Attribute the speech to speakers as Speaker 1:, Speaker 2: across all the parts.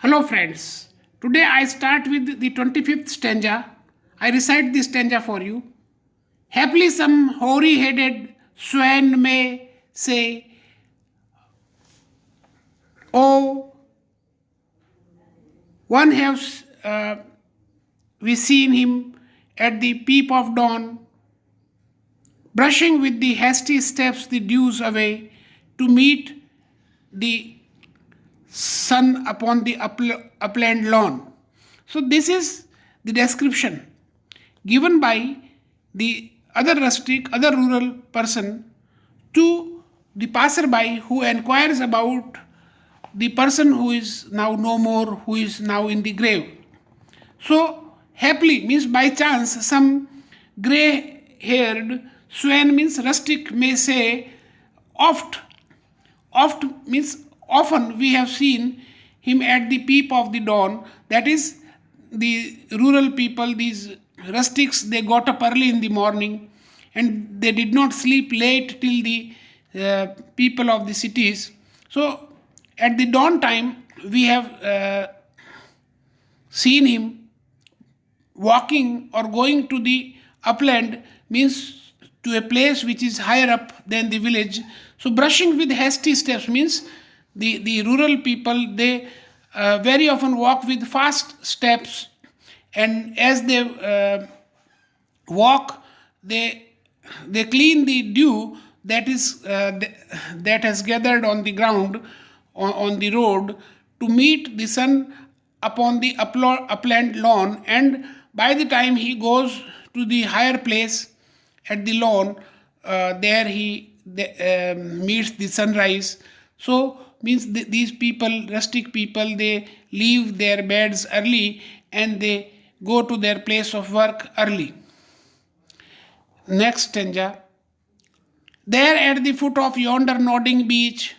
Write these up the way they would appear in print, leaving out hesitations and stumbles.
Speaker 1: Hello friends. Today I start with the 25th stanza. I recite this stanza for you. Happily some hoary-headed swan may say, "Oh, one has we seen him at the peep of dawn, brushing with the hasty steps the dews away to meet the sun upon the upland lawn." So this is the description given by the other rural person to the passerby who inquires about the person who is now no more, who is now in the grave. So happily means by chance some grey haired swan means rustic may say oft means often we have seen him at the peep of the dawn. That is, the rural people, these rustics, they got up early in the morning and they did not sleep late till the people of the cities. So at the dawn time we have seen him walking or going to the upland, means to a place which is higher up than the village. So brushing with hasty steps means the rural people, they very often walk with fast steps, and as they walk, they clean the dew that is that has gathered on the ground, on the road, to meet the sun upon the upland lawn. And by the time he goes to the higher place at the lawn, there he meets the sunrise. So means these people, rustic people, they leave their beds early and they go to their place of work early. Next stanza. There at the foot of yonder nodding beech,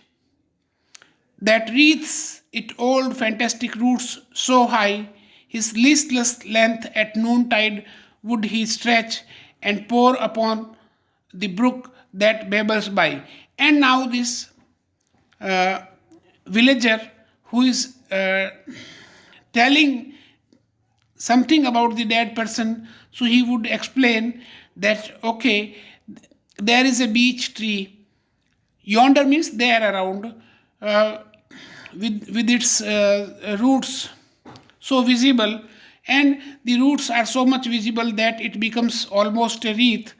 Speaker 1: that wreathes its old fantastic roots so high, his listless length at noontide would he stretch and pour upon the brook that babbles by. And now this villager who is telling something about the dead person, so he would explain that, okay, there is a beech tree yonder, means there around, with its roots so visible, and the roots are so much visible that it becomes almost a wreath,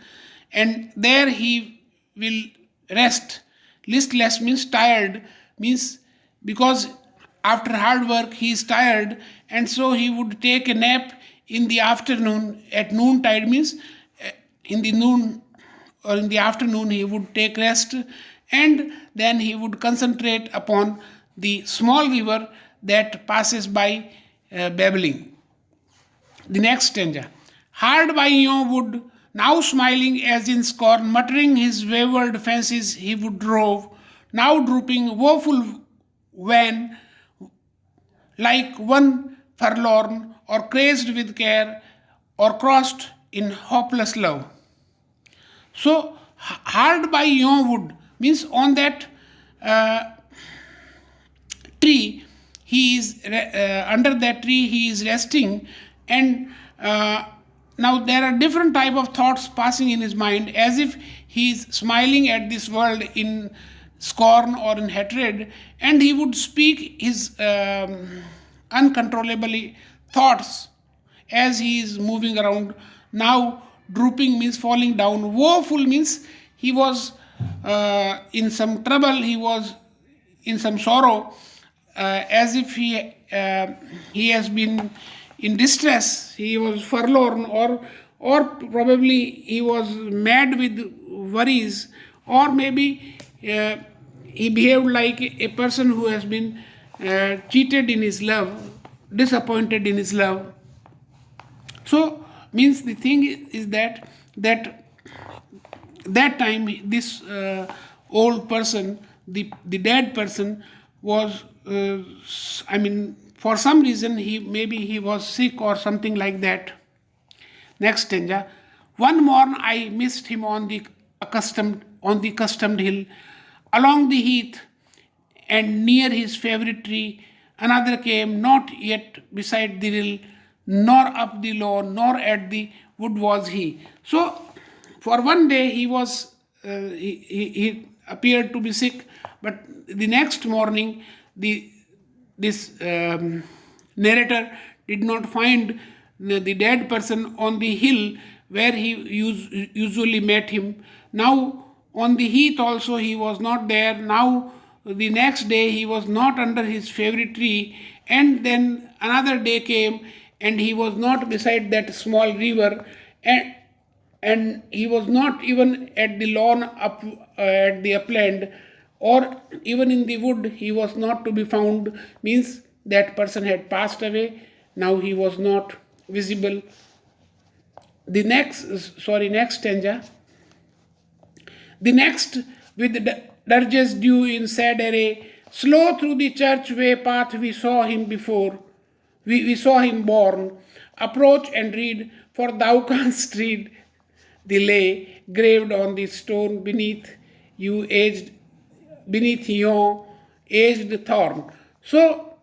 Speaker 1: and there he will rest. Listless means tired, means because after hard work he is tired, and so he would take a nap in the afternoon at noontide, means in the noon or in the afternoon he would take rest, and then he would concentrate upon the small river that passes by babbling. The next stanza. Hard by yon wood, now smiling as in scorn, muttering his wayward fancies he would rove, now drooping woeful wan, like one forlorn, or crazed with care, or crossed in hopeless love. So hard by yon wood means on that tree, he is under that tree he is resting, and now there are different type of thoughts passing in his mind, as if he is smiling at this world in scorn or in hatred, and he would speak his uncontrollably thoughts as he is moving around. Now drooping means falling down, woeful means he was in some trouble, he was in some sorrow, as if he has been in distress, he was forlorn, or probably he was mad with worries, or maybe he behaved like a person who has been cheated in his love, disappointed in his love. So means the thing is that time this old person, the dead person, was for some reason he was sick or something like that. Next stanza. One morn I missed him on the accustomed hill, along the heath, and near his favorite tree, Another came, not yet beside the rill, nor up the lawn, nor at the wood was he. So, for one day he appeared to be sick, but the next morning this narrator did not find the dead person on the hill where he usually met him. Now on the heath also he was not there. Now the next day he was not under his favorite tree, and then another day came and he was not beside that small river, and he was not even at the lawn up at the upland, or even in the wood he was not to be found. Means that person had passed away. Now he was not visible. The next stanza. The next, with dirges due in sad array, slow through the church way path we saw him before. We saw him born. Approach and read, for thou canst read the lay graved on the stone beneath your aged thorn. So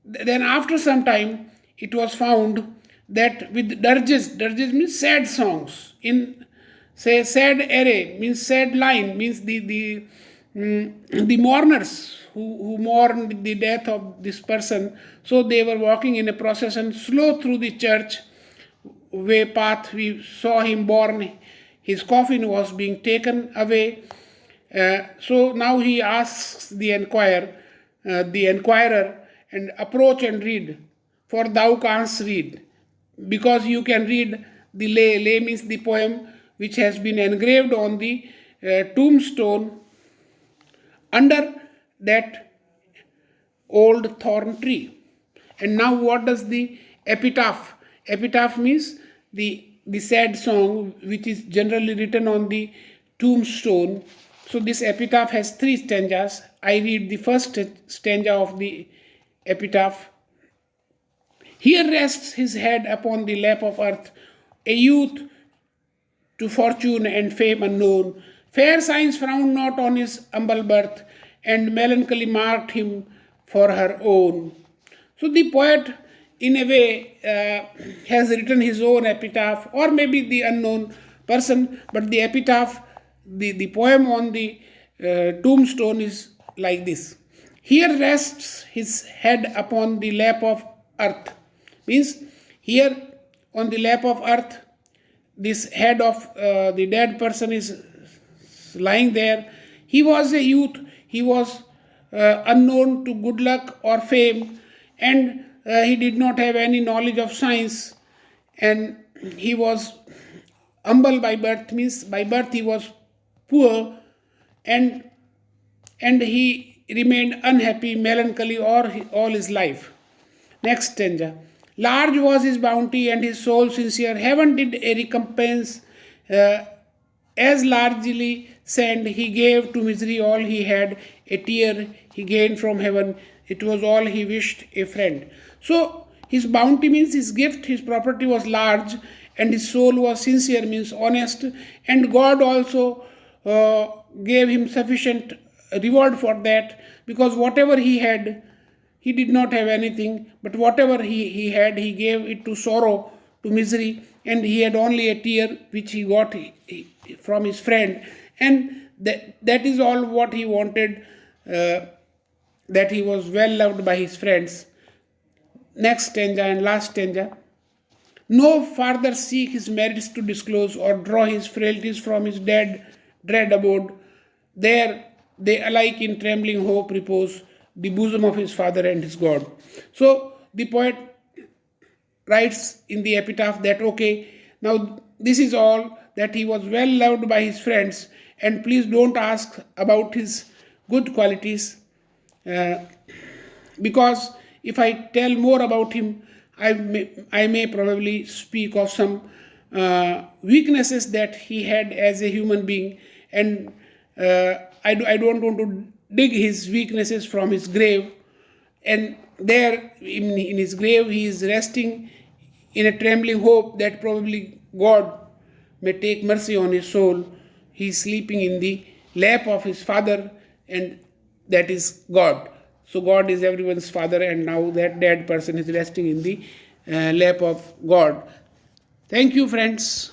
Speaker 1: then after some time it was found that with dirges means sad songs, in say sad array means sad line, means the mourners who mourned the death of this person. So they were walking in a procession slow through the church way path we saw him born. His coffin was being taken away. So now he asks the inquirer, and approach and read, for thou canst read, because you can read the lay. Lay means the poem which has been engraved on the tombstone under that old thorn tree. And now what does the epitaph? Epitaph means the sad song which is generally written on the tombstone. So this epitaph has 3 stanzas. I read the first stanza of the epitaph. Here rests his head upon the lap of earth, a youth to fortune and fame unknown. Fair signs frowned not on his humble birth, and melancholy marked him for her own. So the poet, in a way, has written his own epitaph, or maybe the unknown person, but the epitaph, the poem on the tombstone is like this. Here rests his head upon the lap of earth. Means here on the lap of earth, this head of the dead person is lying there. He was a youth. He was unknown to good luck or fame, and he did not have any knowledge of science, and he was humble by birth. Means by birth he was poor, and he remained unhappy, melancholy all his life. Next stanza. Large was his bounty and his soul sincere. Heaven did a recompense as largely send. He gave to misery all he had. A tear he gained from heaven. It was all he wished, a friend. So his bounty means his gift, his property was large, and his soul was sincere, means honest, and God also gave him sufficient reward for that, because whatever he had, he did not have anything, but whatever he had, he gave it to sorrow, to misery, and he had only a tear which he got from his friend, and that is all what he wanted, that he was well loved by his friends. Next stanza and last stanza. No farther seek his merits to disclose, or draw his frailties from his dread abode. There they alike in trembling hope repose, the bosom of his father and his God. So the poet writes in the epitaph that, okay, now this is all, that he was well loved by his friends, and please don't ask about his good qualities, because if I tell more about him, I may probably speak of some weaknesses that he had as a human being, and I don't want to dig his weaknesses from his grave. And there in his grave he is resting in a trembling hope that probably God may take mercy on his soul. He is sleeping in the lap of his father, and that is God. So God is everyone's father, and now that dead person is resting in the lap of God. Thank you, friends.